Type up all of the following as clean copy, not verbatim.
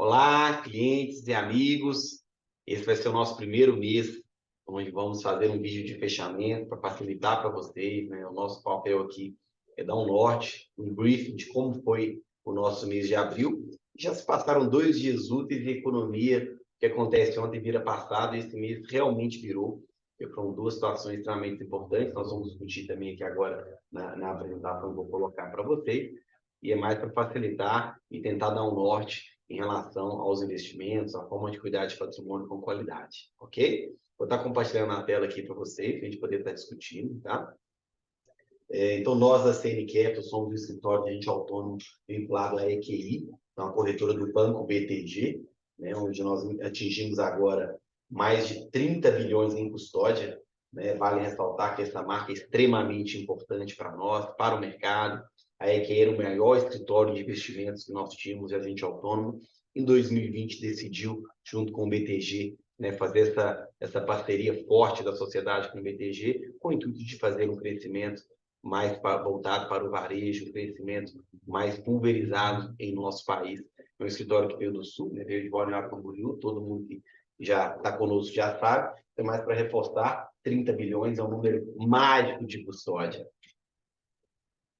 Olá, clientes e amigos. Esse vai ser o nosso primeiro mês, onde vamos fazer um vídeo de fechamento para facilitar para vocês, né? O nosso papel aqui é dar um norte, um briefing de como foi o nosso mês de abril. Já se passaram 2 dias úteis e a economia que acontece ontem vira passado, e esse mês realmente virou. Foram 2 situações extremamente importantes. Nós vamos discutir também aqui agora na apresentação que eu vou colocar para vocês. E é mais para facilitar e tentar dar um norte em relação aos investimentos, a forma de cuidar de patrimônio com qualidade, ok? Vou estar compartilhando a tela aqui para vocês, para a gente poder estar discutindo, tá? Então, nós da CN Capital somos um escritório de agente autônomo vinculado à EQI, então a corretora do Banco BTG, né, onde nós atingimos agora mais de 30 bilhões em custódia, né? Vale ressaltar que essa marca é extremamente importante para nós, para o mercado. A EQI era o maior escritório de investimentos que nós tínhamos de agente autônomo. Em 2020, decidiu, junto com o BTG, né, fazer essa parceria forte da sociedade com o BTG, com o intuito de fazer um crescimento mais voltado para o varejo, um crescimento mais pulverizado em nosso país. É um escritório que veio do Sul, né, veio de Balneário Camboriú, todo mundo que já está conosco já sabe, é mais para reforçar, 30 bilhões é um número mágico de custódia.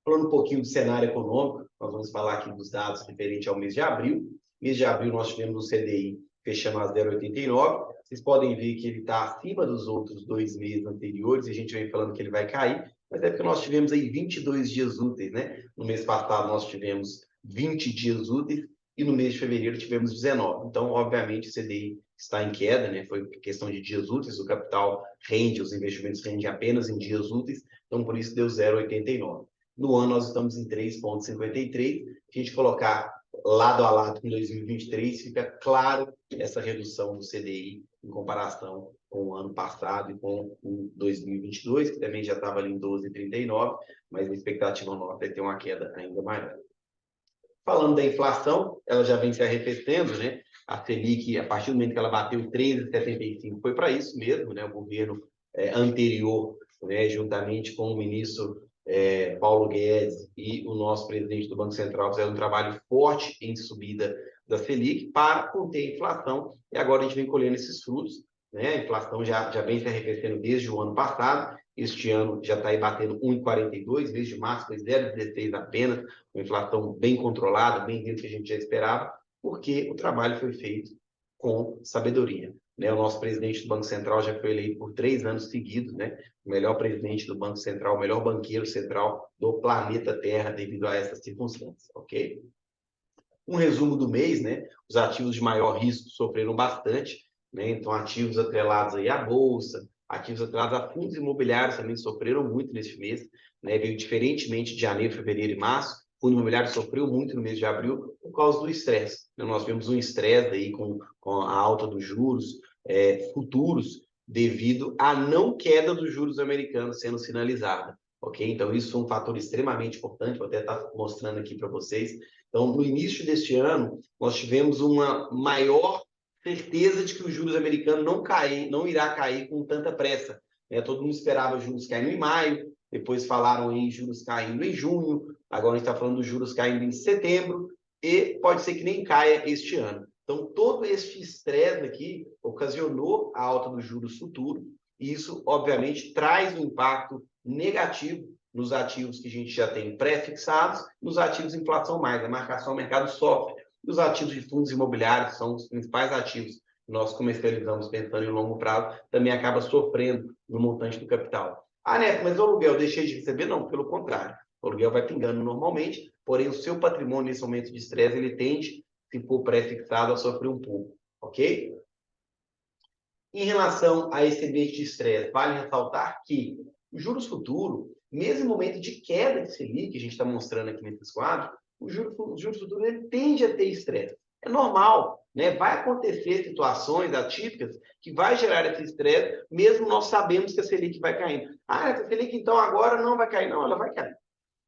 Falando um pouquinho do cenário econômico, nós vamos falar aqui dos dados referentes ao mês de abril. Mês de abril nós tivemos o CDI fechando a 0,89. Vocês podem ver que ele está acima dos outros 2 meses anteriores, e a gente vem falando que ele vai cair, mas é porque nós tivemos aí 22 dias úteis, né? No mês passado nós tivemos 20 dias úteis e no mês de fevereiro tivemos 19. Então, obviamente, o CDI está em queda, né? Foi questão de dias úteis, o capital rende, os investimentos rendem apenas em dias úteis, então por isso deu 0,89. No ano, nós estamos em 3,53. Se a gente colocar lado a lado com 2023, fica claro essa redução do CDI em comparação com o ano passado e com o 2022, que também já estava ali em 12,39, mas a expectativa nossa é ter uma queda ainda maior. Falando da inflação, ela já vem se arrefecendo, né? A Selic, a partir do momento que ela bateu 13,75, foi para isso mesmo, né? O governo anterior, né, juntamente com o ministro Paulo Guedes e o nosso presidente do Banco Central, fizeram um trabalho forte em subida da Selic para conter a inflação, e agora a gente vem colhendo esses frutos, né? A inflação já vem se arrefecendo desde o ano passado. Este ano já está aí batendo 1,42, mês de março foi 0,16 apenas, uma inflação bem controlada, bem dentro do que a gente já esperava, porque o trabalho foi feito com sabedoria, né? O nosso presidente do Banco Central já foi eleito por 3 anos seguidos, né? O melhor presidente do Banco Central, o melhor banqueiro central do planeta Terra, devido a essas circunstâncias, ok? Um resumo do mês, né? Os ativos de maior risco sofreram bastante, né? Então, ativos atrelados aí à Bolsa, ativos atrelados a fundos imobiliários também sofreram muito neste mês, né? Veio diferentemente de janeiro, fevereiro e março. O fundo imobiliário sofreu muito no mês de abril por causa do estresse. Nós vimos um estresse aí com a alta dos juros futuros, devido à não queda dos juros americanos sendo sinalizada, ok? Então, isso foi um fator extremamente importante, vou até estar mostrando aqui para vocês. Então, no início deste ano, nós tivemos uma maior certeza de que os juros americanos não irá cair com tanta pressa, né? Todo mundo esperava os juros caindo em maio, depois falaram em juros caindo em junho, agora a gente está falando dos juros caindo em setembro, e pode ser que nem caia este ano. Então, todo este estresse aqui ocasionou a alta dos juros futuros, e isso, obviamente, traz um impacto negativo nos ativos que a gente já tem pré-fixados, nos ativos de inflação mais, a marcação ao mercado sofre. E os ativos de fundos imobiliários, que são os principais ativos que nós comercializamos pensando em longo prazo, também acaba sofrendo no montante do capital. Ah, Neto, mas o aluguel deixei de receber? Não, pelo contrário. O aluguel vai pingando normalmente, porém o seu patrimônio nesse momento de estresse, ele tende, se for pré-fixado, a sofrer um pouco, ok? Em relação a esse ambiente de estresse, vale ressaltar que os juros futuros, mesmo em momento de queda de Selic, que a gente está mostrando aqui nesses quadros, os juros futuros ele tende a ter estresse. É normal, né? Vai acontecer situações atípicas que vai gerar esse estresse, mesmo nós sabemos que a Selic vai caindo. Ah, essa Selic então agora não vai cair. Não, ela vai cair.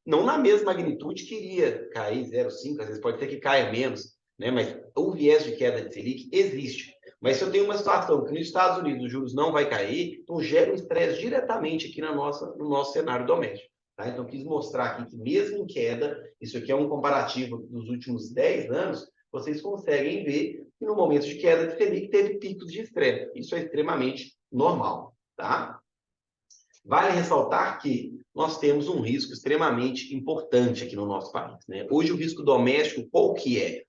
Não na mesma magnitude que iria cair 0,5, às vezes pode ser que caia menos, né? Mas o viés de queda de Selic existe. Mas se eu tenho uma situação que nos Estados Unidos os juros não vai cair, então gera um estresse diretamente aqui no nosso cenário doméstico. Tá? Então, quis mostrar aqui que mesmo em queda, isso aqui é um comparativo dos últimos 10 anos, vocês conseguem ver que no momento de queda de Selic teve picos de estresse. Isso é extremamente normal, tá? Vale ressaltar que nós temos um risco extremamente importante aqui no nosso país, né? Hoje o risco doméstico, qual que é?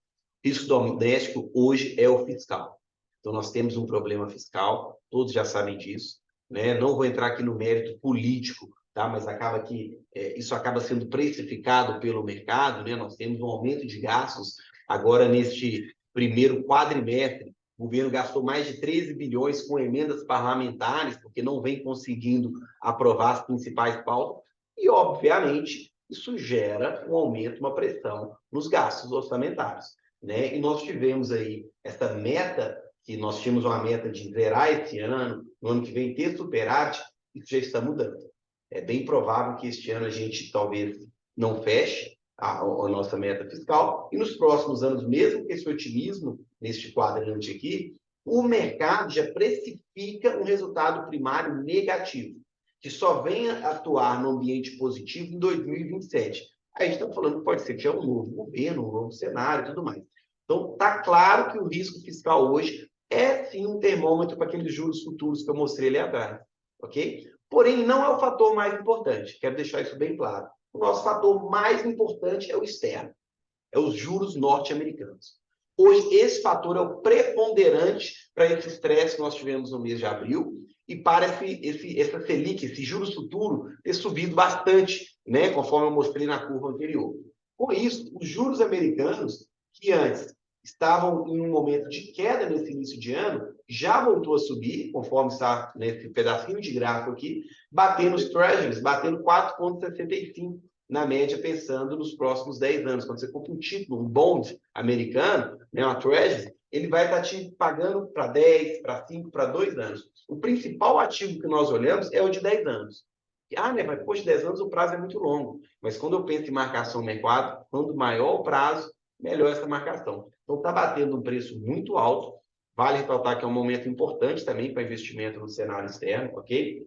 O risco doméstico hoje é o fiscal. Então nós temos um problema fiscal, todos já sabem disso, né? Não vou entrar aqui no mérito político, tá? Mas acaba que isso acaba sendo precificado pelo mercado, né? Nós temos um aumento de gastos agora neste primeiro quadrimestre. O governo gastou mais de 13 bilhões com emendas parlamentares, porque não vem conseguindo aprovar as principais pautas, e, obviamente, isso gera um aumento, uma pressão nos gastos orçamentários, né? E nós tivemos aí essa meta, que nós tínhamos uma meta de zerar esse ano, no ano que vem ter superávit, isso já está mudando. É bem provável que este ano a gente talvez não feche a nossa meta fiscal, e nos próximos anos, mesmo com esse otimismo, neste quadrante aqui, o mercado já precifica um resultado primário negativo, que só venha atuar no ambiente positivo em 2027. Aí estamos falando que pode ser que é um novo governo, um novo cenário e tudo mais. Então, está claro que o risco fiscal hoje é sim um termômetro para aqueles juros futuros que eu mostrei ali atrás, ok? Porém, não é o fator mais importante, quero deixar isso bem claro. O nosso fator mais importante é o externo, é os juros norte-americanos. Hoje, esse fator é o preponderante para esse estresse que nós tivemos no mês de abril e para essa Selic, esse juros futuro, ter subido bastante, né, conforme eu mostrei na curva anterior. Com isso, os juros americanos, que antes estavam em um momento de queda nesse início de ano, já voltou a subir, conforme está nesse pedacinho de gráfico aqui, batendo os treasuries, batendo 4,65 na média, pensando nos próximos 10 anos. Quando você compra um título, um bond americano, né, uma treasury, ele vai estar te pagando para 10, para 5, para 2 anos. O principal ativo que nós olhamos é o de 10 anos. Ah, né, mas depois de 10 anos o prazo é muito longo. Mas quando eu penso em marcação mercado, quanto maior o prazo, melhor essa marcação. Então está batendo um preço muito alto. Vale ressaltar que é um momento importante também para investimento no cenário externo, ok?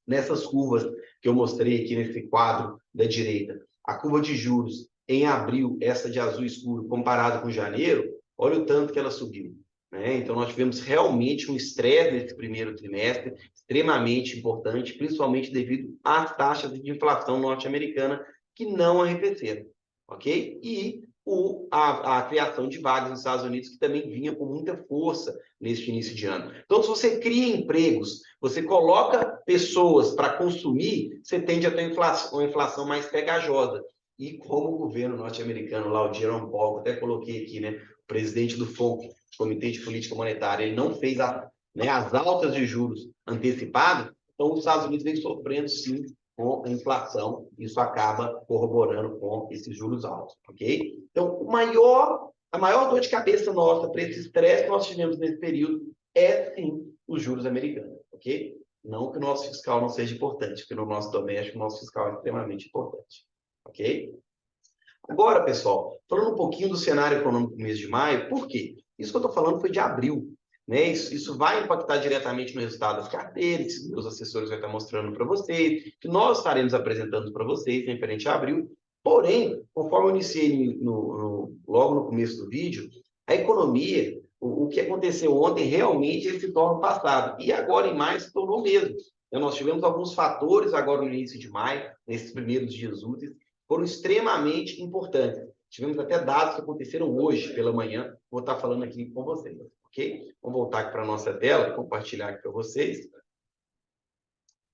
Nessas curvas que eu mostrei aqui nesse quadro da direita, a curva de juros em abril, essa de azul escuro, comparado com janeiro, olha o tanto que ela subiu, né? Então, nós tivemos realmente um estresse nesse primeiro trimestre, extremamente importante, principalmente devido às taxas de inflação norte-americana que não arrefeceram, ok? E a criação de vagas nos Estados Unidos, que também vinha com muita força neste início de ano. Então, se você cria empregos, você coloca pessoas para consumir, você tende a ter uma inflação mais pegajosa. E como o governo norte-americano, lá o Jerome Powell, até coloquei aqui, né, o presidente do FONC, Comitê de Política Monetária, ele não fez as altas de juros antecipadas, então os Estados Unidos vem sofrendo, sim, com a inflação, isso acaba corroborando com esses juros altos, ok? Então, a maior dor de cabeça nossa para esse estresse que nós tivemos nesse período é, sim, os juros americanos, ok? Não que o nosso fiscal não seja importante, porque no nosso doméstico, o nosso fiscal é extremamente importante, ok? Agora, pessoal, falando um pouquinho do cenário econômico do mês de maio, por quê? Isso que eu estou falando foi de abril, né? Isso vai impactar diretamente no resultado das carteiras, que meus assessores vão estar mostrando para vocês, que nós estaremos apresentando para vocês, referente a abril. Porém, conforme eu iniciei logo no começo do vídeo, a economia, o que aconteceu ontem, realmente ele se torna passado. E agora, em maio, se tornou mesmo. Então, nós tivemos alguns fatores agora no início de maio, nesses primeiros dias úteis, foram extremamente importantes. Tivemos até dados que aconteceram hoje pela manhã, vou estar falando aqui com vocês, ok? Vamos voltar aqui para a nossa tela, compartilhar aqui para vocês.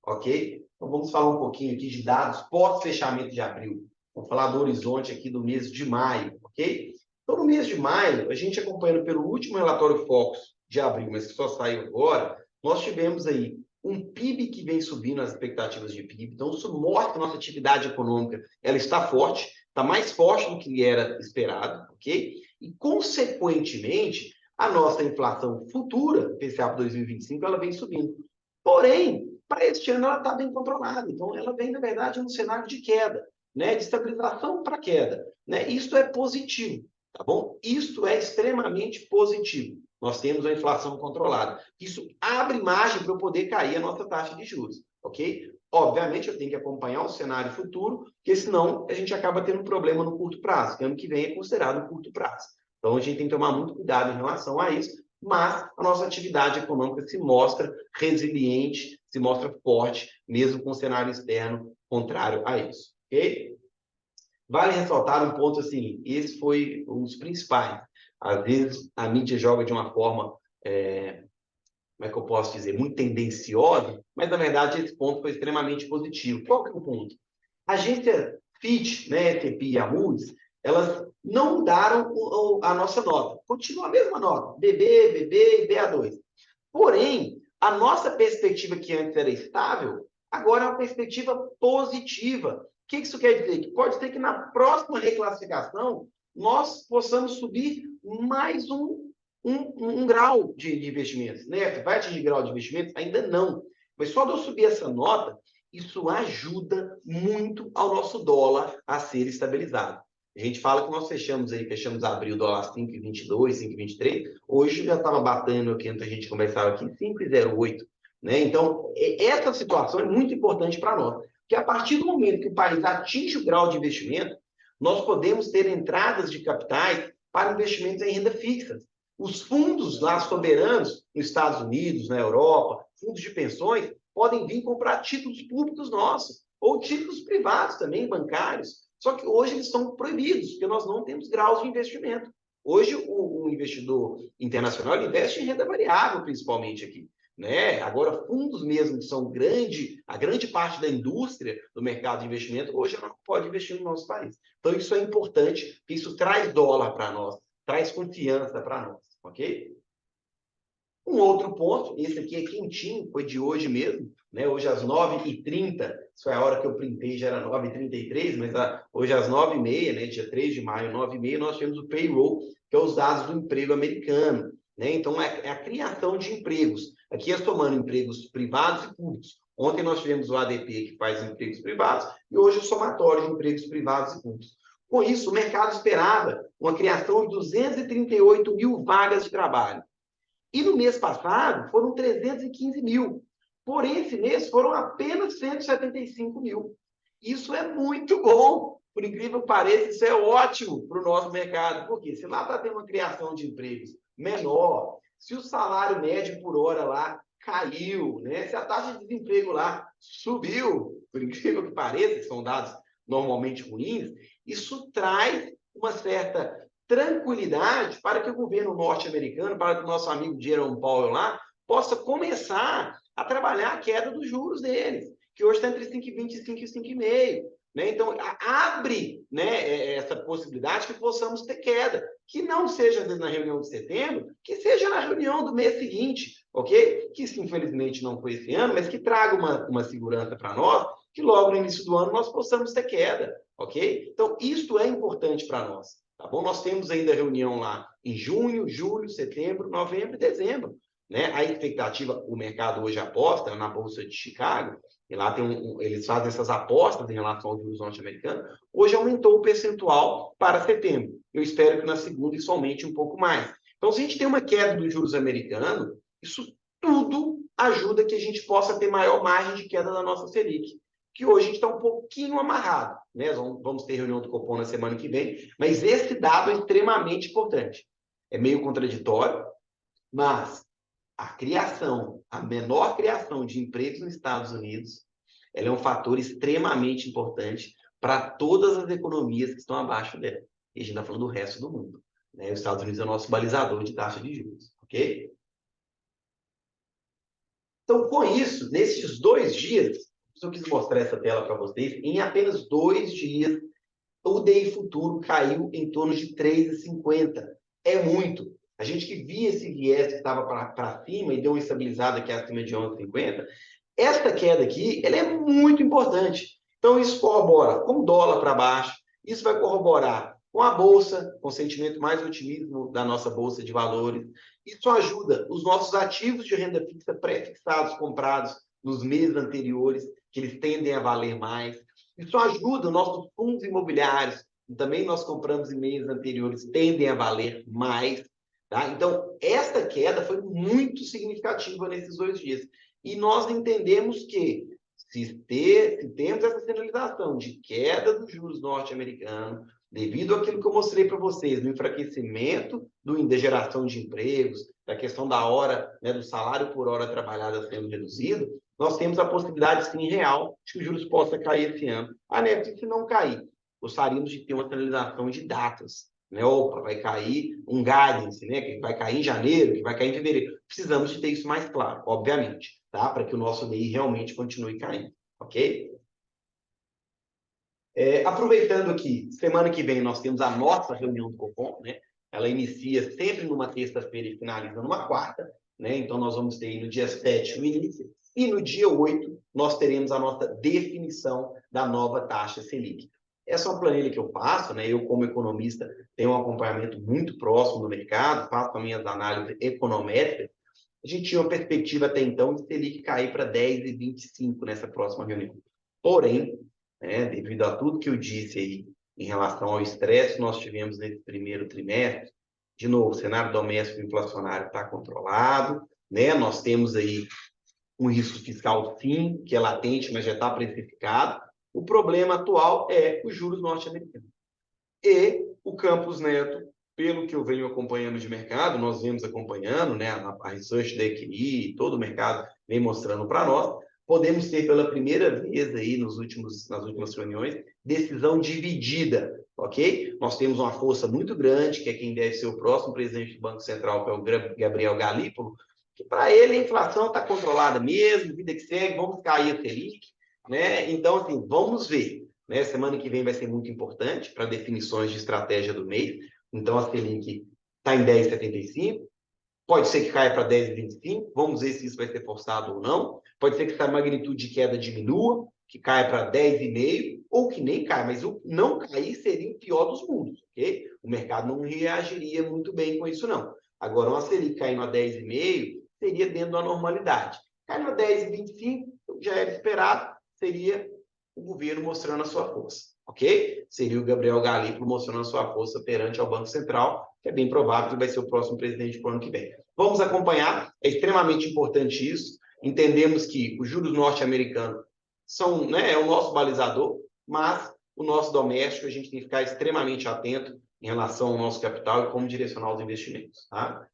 Ok? Então vamos falar um pouquinho aqui de dados pós-fechamento de abril. Vamos falar do horizonte aqui do mês de maio, ok? Então no mês de maio, a gente acompanhando pelo último relatório Focus de abril, mas que só saiu agora, nós tivemos aí um PIB que vem subindo, as expectativas de PIB. Então isso mostra que a nossa atividade econômica ela está forte, está mais forte do que era esperado, ok? E consequentemente, a nossa inflação futura, PCA para 2025, ela vem subindo. Porém, para este ano ela está bem controlada. Então, ela vem, na verdade, em um cenário de queda, né? De estabilização para queda. Né? Isto é positivo, tá bom? Isto é extremamente positivo. Nós temos a inflação controlada. Isso abre margem para eu poder cair a nossa taxa de juros, ok? Obviamente, eu tenho que acompanhar o cenário futuro, porque senão a gente acaba tendo um problema no curto prazo, que ano que vem é considerado curto prazo. Então, a gente tem que tomar muito cuidado em relação a isso, mas a nossa atividade econômica se mostra resiliente, se mostra forte, mesmo com o cenário externo contrário a isso, ok? Vale ressaltar um ponto assim, esse foi um dos principais. Às vezes, a mídia joga de uma forma, como é que eu posso dizer, muito tendenciosa, mas, na verdade, esse ponto foi extremamente positivo. Qual que é o ponto? A agência Fitch, né, S&P e a Moody's, elas não mudaram a nossa nota. Continua a mesma nota, BB, BB e BA2. Porém, a nossa perspectiva, que antes era estável, agora é uma perspectiva positiva. O que isso quer dizer? Que pode ser que na próxima reclassificação nós possamos subir mais um grau de investimentos. Né? Vai atingir grau de investimentos? Ainda não. Mas só de eu subir essa nota, isso ajuda muito ao nosso dólar a ser estabilizado. A gente fala que nós fechamos abril, dólar 5,22, 5,23. Hoje já estava batendo aqui, antes a gente conversava aqui, 5,08. Né? Então, essa situação é muito importante para nós. Porque a partir do momento que o país atinge o grau de investimento, nós podemos ter entradas de capitais para investimentos em renda fixa. Os fundos lá soberanos, nos Estados Unidos, na Europa, fundos de pensões, podem vir comprar títulos públicos nossos, ou títulos privados também, bancários. Só que hoje eles são proibidos, porque nós não temos graus de investimento. Hoje, o investidor internacional investe em renda variável, principalmente aqui. Né? Agora, fundos mesmo que são a grande parte da indústria do mercado de investimento, hoje não pode investir no nosso país. Então, isso é importante, porque isso traz dólar para nós, traz confiança para nós, ok? Um outro ponto, esse aqui é quentinho, foi de hoje mesmo, né? Hoje às 9h30, isso é a hora que eu printei, já era 9h33, mas hoje às 9h30, né? Dia 3 de maio, 9h30, nós temos o payroll, que é os dados do emprego americano. Né? Então, é a criação de empregos. Aqui é somando empregos privados e públicos. Ontem nós tivemos o ADP, que faz empregos privados, e hoje o somatório de empregos privados e públicos. Com isso, o mercado esperava uma criação de 238 mil vagas de trabalho. E no mês passado foram 315 mil. Porém, esse mês foram apenas 175 mil. Isso é muito bom. Por incrível que pareça, isso é ótimo para o nosso mercado. Porque se lá está tendo uma criação de empregos menor, se o salário médio por hora lá caiu, né? Se a taxa de desemprego lá subiu, por incrível que pareça, que são dados normalmente ruins, isso traz uma certa tranquilidade para que o governo norte-americano, para que o nosso amigo Jerome Powell lá, possa começar a trabalhar a queda dos juros deles, que hoje está entre 5,25 e 5,5. Né? Então, abre, né, essa possibilidade que possamos ter queda, que não seja às vezes na reunião de setembro, que seja na reunião do mês seguinte, ok? Que isso, infelizmente, não foi esse ano, mas que traga uma segurança para nós, que logo no início do ano nós possamos ter queda, ok? Então, isso é importante para nós. Tá bom? Nós temos ainda reunião lá em junho, julho, setembro, novembro e dezembro. Né? A expectativa, o mercado hoje aposta na Bolsa de Chicago, e lá eles fazem essas apostas em relação aos juros norte-americanos, hoje aumentou o percentual para setembro. Eu espero que na segunda isso aumente um pouco mais. Então, se a gente tem uma queda dos juros americanos, isso tudo ajuda que a gente possa ter maior margem de queda da nossa Selic, que hoje a gente está um pouquinho amarrado. Né? Vamos ter reunião do Copom na semana que vem, mas esse dado é extremamente importante. É meio contraditório, mas a menor criação de empregos nos Estados Unidos, ela é um fator extremamente importante para todas as economias que estão abaixo dela. E a gente está falando do resto do mundo. Né? Os Estados Unidos é o nosso balizador de taxa de juros, ok? Então, com isso, nesses 2 dias, eu quis mostrar essa tela para vocês, em apenas 2 dias, o DI futuro caiu em torno de 3,50. É muito. A gente que via esse viés que estava para cima e deu uma estabilizada aqui acima de 11,50, esta queda aqui, ela é muito importante. Então, isso corrobora com o dólar para baixo, isso vai corroborar com a Bolsa, com o sentimento mais otimismo da nossa Bolsa de Valores. Isso ajuda os nossos ativos de renda fixa pré-fixados, comprados nos meses anteriores, que eles tendem a valer mais. Isso ajuda os nossos fundos imobiliários, que também nós compramos em meses anteriores, tendem a valer mais. Tá? Então, esta queda foi muito significativa nesses 2 dias. E nós entendemos que, se temos essa sinalização de queda dos juros norte-americanos, devido àquilo que eu mostrei para vocês, no enfraquecimento da geração de empregos, da questão da hora, né, do salário por hora trabalhada sendo reduzido, nós temos a possibilidade, sim, real, de que os juros possa cair esse ano. Ah, né, se não cair, gostaríamos de ter uma sinalização de datas. Né? Opa, vai cair um guidance, né? Que vai cair em janeiro, que vai cair em fevereiro. Precisamos de ter isso mais claro, obviamente, tá? Para que o nosso DI realmente continue caindo, ok? Aproveitando que semana que vem nós temos a nossa reunião do Copom, né? Ela inicia sempre numa terça-feira e finaliza numa quarta, né? Então nós vamos ter no dia 7 o início, e no dia 8 nós teremos a nossa definição da nova taxa Selic. Essa é uma planilha que eu faço, né? Eu, como economista, tenho um acompanhamento muito próximo do mercado, faço as minhas análises econométricas. A gente tinha uma perspectiva até então de Selic cair para 10,25 nessa próxima reunião. Porém, né, devido a tudo que eu disse aí em relação ao estresse que nós tivemos nesse primeiro trimestre, de novo, o cenário doméstico inflacionário está controlado, né? Nós temos aí um risco fiscal, sim, que é latente, mas já está precificado. O problema atual é os juros norte-americanos. E o Campos Neto, pelo que eu venho acompanhando de mercado, nós vemos acompanhando, né, a research da EQI, todo o mercado vem mostrando para nós, podemos ter pela primeira vez aí nas últimas reuniões, decisão dividida, ok? Nós temos uma força muito grande, que é quem deve ser o próximo presidente do Banco Central, que é o Gabriel Galípolo, que para ele a inflação está controlada mesmo, vida que segue, vamos cair a Selic, né? Então, assim, vamos ver. Né? Semana que vem vai ser muito importante para definições de estratégia do mês. Então, a Selic está em 10,75. Pode ser que caia para 10,25. Vamos ver se isso vai ser forçado ou não. Pode ser que essa magnitude de queda diminua, que caia para 10,5, ou que nem caia. Mas o não cair seria o pior dos mundos. Okay? O mercado não reagiria muito bem com isso, não. Agora, uma Selic caindo a 10,5 seria dentro da normalidade. Caindo a 10,25, já era esperado, seria o governo mostrando a sua força, ok? Seria o Gabriel Galípolo mostrando a sua força perante ao Banco Central, que é bem provável que vai ser o próximo presidente para o ano que vem. Vamos acompanhar, é extremamente importante isso. Entendemos que os juros norte-americanos são, né, é o nosso balizador, mas o nosso doméstico a gente tem que ficar extremamente atento em relação ao nosso capital e como direcionar os investimentos, tá?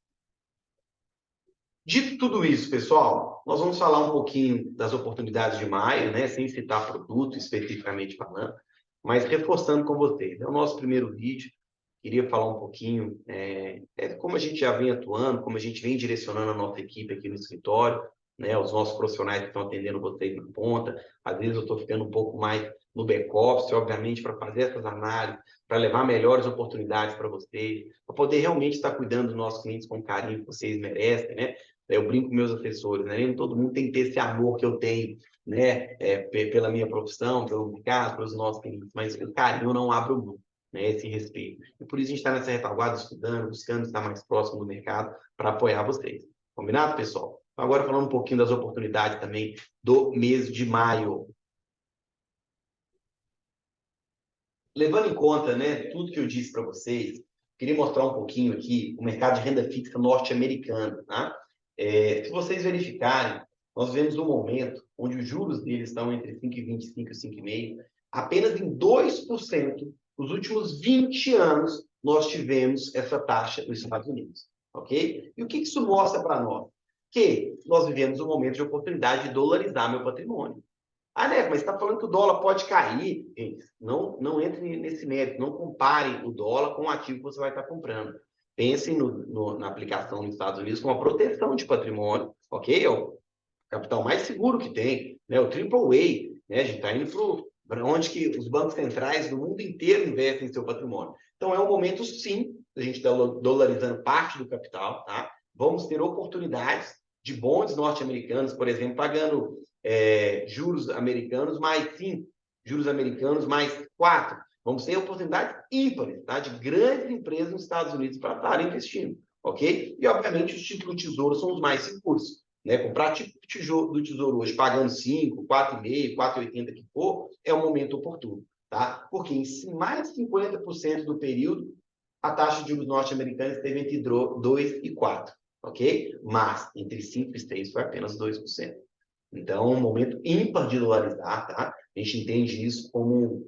Dito tudo isso, pessoal, nós vamos falar um pouquinho das oportunidades de maio, né, sem citar produto especificamente falando, mas reforçando com vocês. É o nosso primeiro vídeo, queria falar um pouquinho como a gente já vem atuando, como a gente vem direcionando a nossa equipe aqui no escritório, né, os nossos profissionais que estão atendendo vocês na ponta. Às vezes eu estou ficando um pouco mais no back-office, obviamente, para fazer essas análises, para levar melhores oportunidades para vocês, para poder realmente estar cuidando dos nossos clientes com o carinho que vocês merecem, né? Eu brinco com meus assessores, né? Nem todo mundo tem que ter esse amor que eu tenho, né? Pela minha profissão, pelo mercado, pelos nossos clientes, mas o carinho não abre o mão, né? Esse respeito. E por isso a gente está nessa retaguarda estudando, buscando estar mais próximo do mercado para apoiar vocês. Combinado, pessoal? Agora falando um pouquinho das oportunidades também do mês de maio. Levando em conta, né, tudo que eu disse para vocês, queria mostrar um pouquinho aqui o mercado de renda fixa norte-americano, tá? Se vocês verificarem, nós vemos um momento onde os juros deles estão entre 5,25 e 5,5. Apenas em 2%, nos últimos 20 anos, nós tivemos essa taxa nos Estados Unidos, ok? E o que isso mostra para nós? Que nós vivemos um momento de oportunidade de dolarizar meu patrimônio. Ah, né, mas está falando que o dólar pode cair. Não entre nesse mérito, não compare o dólar com o ativo que você vai estar comprando. Pensem na aplicação nos Estados Unidos como uma proteção de patrimônio, ok? É o capital mais seguro que tem, né? O AAA, né? A gente está indo para onde que os bancos centrais do mundo inteiro investem em seu patrimônio. Então, é um momento, sim, a gente está dolarizando parte do capital, tá? Vamos ter oportunidades de bonds norte-americanos, por exemplo, pagando juros americanos mais 5, juros americanos mais 4. Vamos ter oportunidades ímpares, tá? De grandes empresas nos Estados Unidos para estarem investindo, ok? E, obviamente, os títulos do Tesouro são os mais seguros. Né? Comprar tipo do Tesouro hoje pagando 5, 4,5, 4,80 que for, é um momento oportuno, tá? Porque em mais de 50% do período, a taxa de juros norte-americana esteve entre 2 e 4, ok? Mas entre 5 e 6 foi apenas 2%. Então, um momento ímpar de dolarizar, tá? A gente entende isso como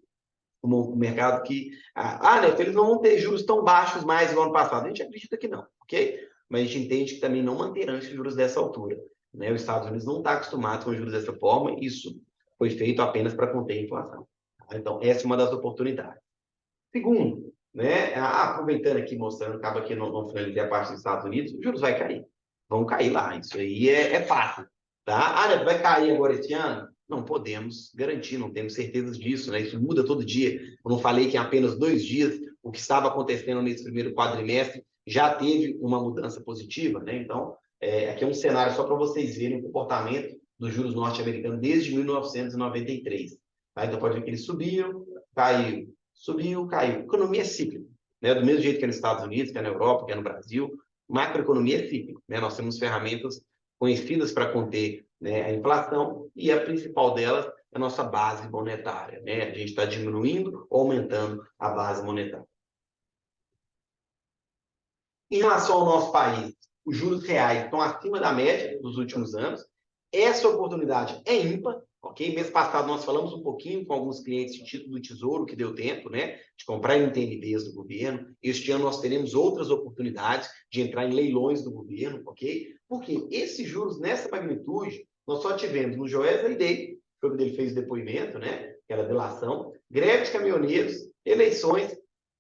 um mercado que... né, eles não vão ter juros tão baixos mais no ano passado. A gente acredita que não, ok? Mas a gente entende que também não manterão esses juros dessa altura. Né? Os Estados Unidos não está acostumado com juros dessa forma, e isso foi feito apenas para conter a inflação. Tá? Então, essa é uma das oportunidades. Segundo, né, aproveitando aqui, mostrando, acaba que não finalizei a parte dos Estados Unidos, os juros vai cair. Vão cair lá, isso aí é fácil. Tá? Né, vai cair agora esse ano? Não podemos garantir, não temos certezas disso, né? Isso muda todo dia. Eu não falei que em apenas 2 dias o que estava acontecendo nesse primeiro quadrimestre já teve uma mudança positiva, né? Então, aqui é um cenário só para vocês verem o comportamento dos juros norte-americanos desde 1993. Tá? Então, pode ver que eles subiram, caíram, subiu, caiu. Economia é cíclica, né? Do mesmo jeito que é nos Estados Unidos, que é na Europa, que é no Brasil, macroeconomia é cíclica, né? Nós temos ferramentas conhecidas para conter, né, a inflação, e a principal delas é a nossa base monetária, né? A gente está diminuindo ou aumentando a base monetária. Em relação ao nosso país, os juros reais estão acima da média dos últimos anos. Essa oportunidade é ímpar, ok? Mês passado nós falamos um pouquinho com alguns clientes de título do Tesouro, que deu tempo, né, de comprar NTNBs do governo. Este ano nós teremos outras oportunidades de entrar em leilões do governo, ok? Porque esses juros nessa magnitude nós só tivemos no Joesley Day, foi quando ele fez o depoimento, né, aquela delação, greve de caminhoneiros, eleições,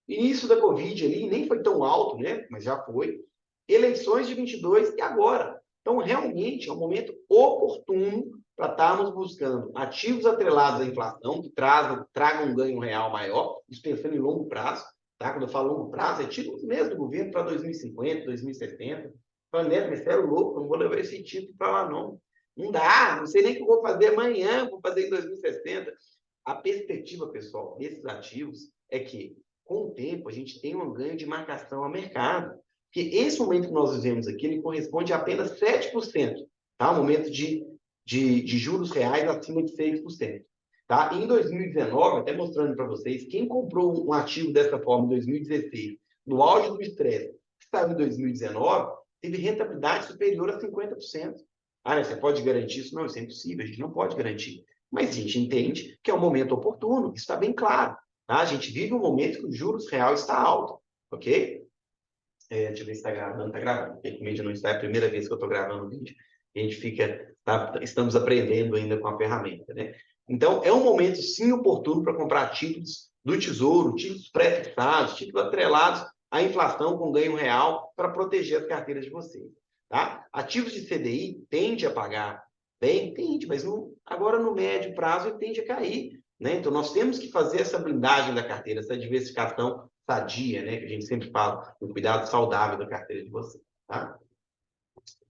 início da Covid ali, nem foi tão alto, né, mas já foi, eleições de 22 e agora. Então, realmente, é um momento oportuno para estarmos buscando ativos atrelados à inflação, que tragam um ganho real maior, isso pensando em longo prazo. Tá? Quando eu falo longo prazo, é título mesmo do governo para 2050, 2070. Falando, mas você é louco, eu não vou levar esse título para lá, não. Não dá, não sei nem o que eu vou fazer amanhã, vou fazer em 2060. A perspectiva, pessoal, desses ativos é que, com o tempo, a gente tem um ganho de marcação a mercado. Porque esse momento que nós vivemos aqui, ele corresponde a apenas 7%, tá? Um momento de juros reais acima de 6%. Tá? E em 2019, até mostrando para vocês, quem comprou um ativo dessa forma em 2016, no auge do estresse, que saiu em 2019, teve rentabilidade superior a 50%. Né? Você pode garantir isso? Não, isso é impossível, a gente não pode garantir. Mas a gente entende que é um momento oportuno, isso está bem claro. Tá? A gente vive um momento que o juros real está alto, ok? Deixa eu ver se está gravando. Está gravando. Porque o vídeo não está, é a primeira vez que eu estou gravando o vídeo. A gente estamos aprendendo ainda com a ferramenta, né? Então, é um momento, sim, oportuno para comprar títulos do Tesouro, títulos pré-fixados, títulos atrelados à inflação com ganho real para proteger as carteiras de vocês. Tá? Ativos de CDI tende a pagar bem, tende, mas agora no médio prazo ele tende a cair. Né? Então, nós temos que fazer essa blindagem da carteira, essa diversificação sadia, né? Que a gente sempre fala, um cuidado saudável da carteira de vocês. Tá?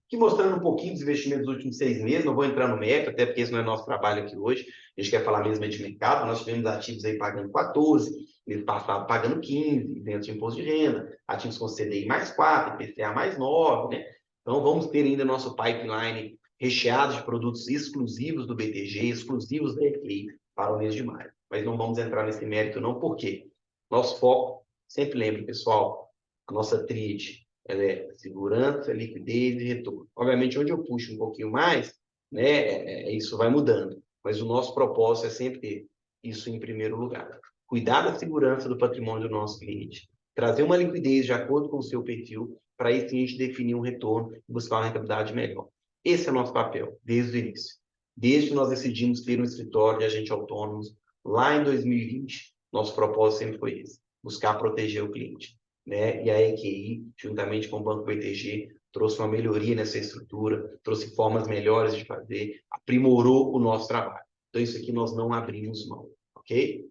Aqui mostrando um pouquinho dos investimentos dos últimos 6 meses, não vou entrar no mérito, até porque esse não é nosso trabalho aqui hoje, a gente quer falar mesmo de mercado, nós tivemos ativos aí pagando 14, mês passado pagando 15, dentro de imposto de renda, ativos com CDI mais 4, IPCA mais 9, né? Então vamos ter ainda nosso pipeline recheado de produtos exclusivos do BTG, exclusivos da EQI para o mês de maio. Mas não vamos entrar nesse mérito não, por quê? Nosso foco, sempre lembre, pessoal, a nossa tríade, ela é segurança, liquidez e retorno. Obviamente, onde eu puxo um pouquinho mais, né, isso vai mudando. Mas o nosso propósito é sempre ter isso em primeiro lugar. Cuidar da segurança do patrimônio do nosso cliente. Trazer uma liquidez de acordo com o seu perfil, para aí sim a gente definir um retorno e buscar uma rentabilidade melhor. Esse é o nosso papel, desde o início. Desde que nós decidimos ter um escritório de agente autônomos, lá em 2020, nosso propósito sempre foi esse, buscar proteger o cliente. Né? E a EQI, juntamente com o Banco BTG, trouxe uma melhoria nessa estrutura, trouxe formas melhores de fazer, aprimorou o nosso trabalho. Então, isso aqui nós não abrimos mão, ok?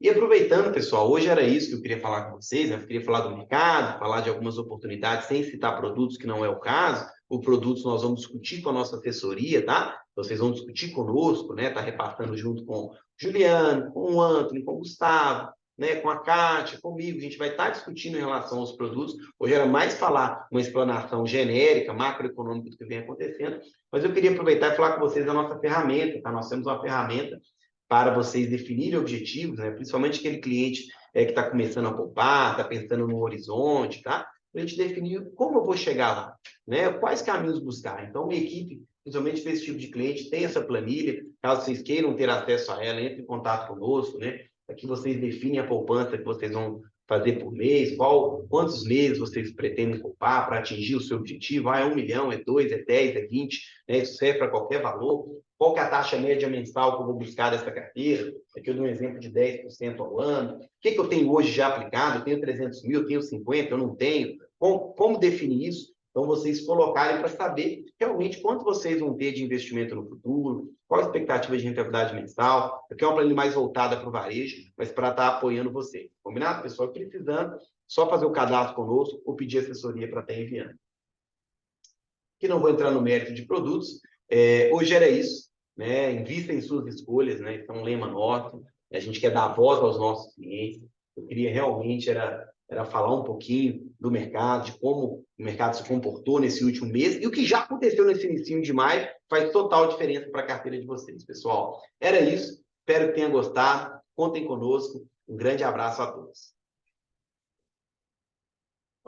E aproveitando, pessoal, hoje era isso que eu queria falar com vocês, né? Eu queria falar do mercado, falar de algumas oportunidades, sem citar produtos, que não é o caso. Os produtos nós vamos discutir com a nossa assessoria, tá? Vocês vão discutir conosco, né? Tá repassando junto com o Juliano, com o Antônio, com o Gustavo, né? Com a Kátia, comigo. A gente vai estar discutindo em relação aos produtos. Hoje era mais falar uma explanação genérica, macroeconômica do que vem acontecendo, mas eu queria aproveitar e falar com vocês da nossa ferramenta, tá? Nós temos uma ferramenta para vocês definirem objetivos, né? Principalmente aquele cliente que está começando a poupar, está pensando no horizonte, tá? Para a gente definir como eu vou chegar lá, né? Quais caminhos buscar. Então, minha equipe principalmente para esse tipo de cliente, tem essa planilha. Caso vocês queiram ter acesso a ela, entre em contato conosco, né? Aqui vocês definem a poupança que vocês vão fazer por mês, quantos meses vocês pretendem poupar para atingir o seu objetivo. É 1 milhão, é 2, é 10, é 20, né? Isso serve para qualquer valor. Qual que é a taxa média mensal que eu vou buscar dessa carteira? Aqui eu dou um exemplo de 10% ao ano. O que eu tenho hoje já aplicado? Eu tenho 300 mil, eu tenho 50, eu não tenho. Como definir isso? Então, vocês colocarem para saber realmente quanto vocês vão ter de investimento no futuro, qual a expectativa de rentabilidade mensal. Aqui é uma planilha mais voltada para o varejo, mas para estar apoiando vocês. Combinado, pessoal? Precisando, só fazer o cadastro conosco ou pedir assessoria para estar enviando. Que não vou entrar no mérito de produtos. Hoje era isso, né? Invista em suas escolhas, né? Isso é um lema nosso. A gente quer dar voz aos nossos clientes. Eu queria realmente era falar um pouquinho do mercado, de como o mercado se comportou nesse último mês e o que já aconteceu nesse início de maio faz total diferença para a carteira de vocês, pessoal. Era isso. Espero que tenham gostado. Contem conosco. Um grande abraço a todos.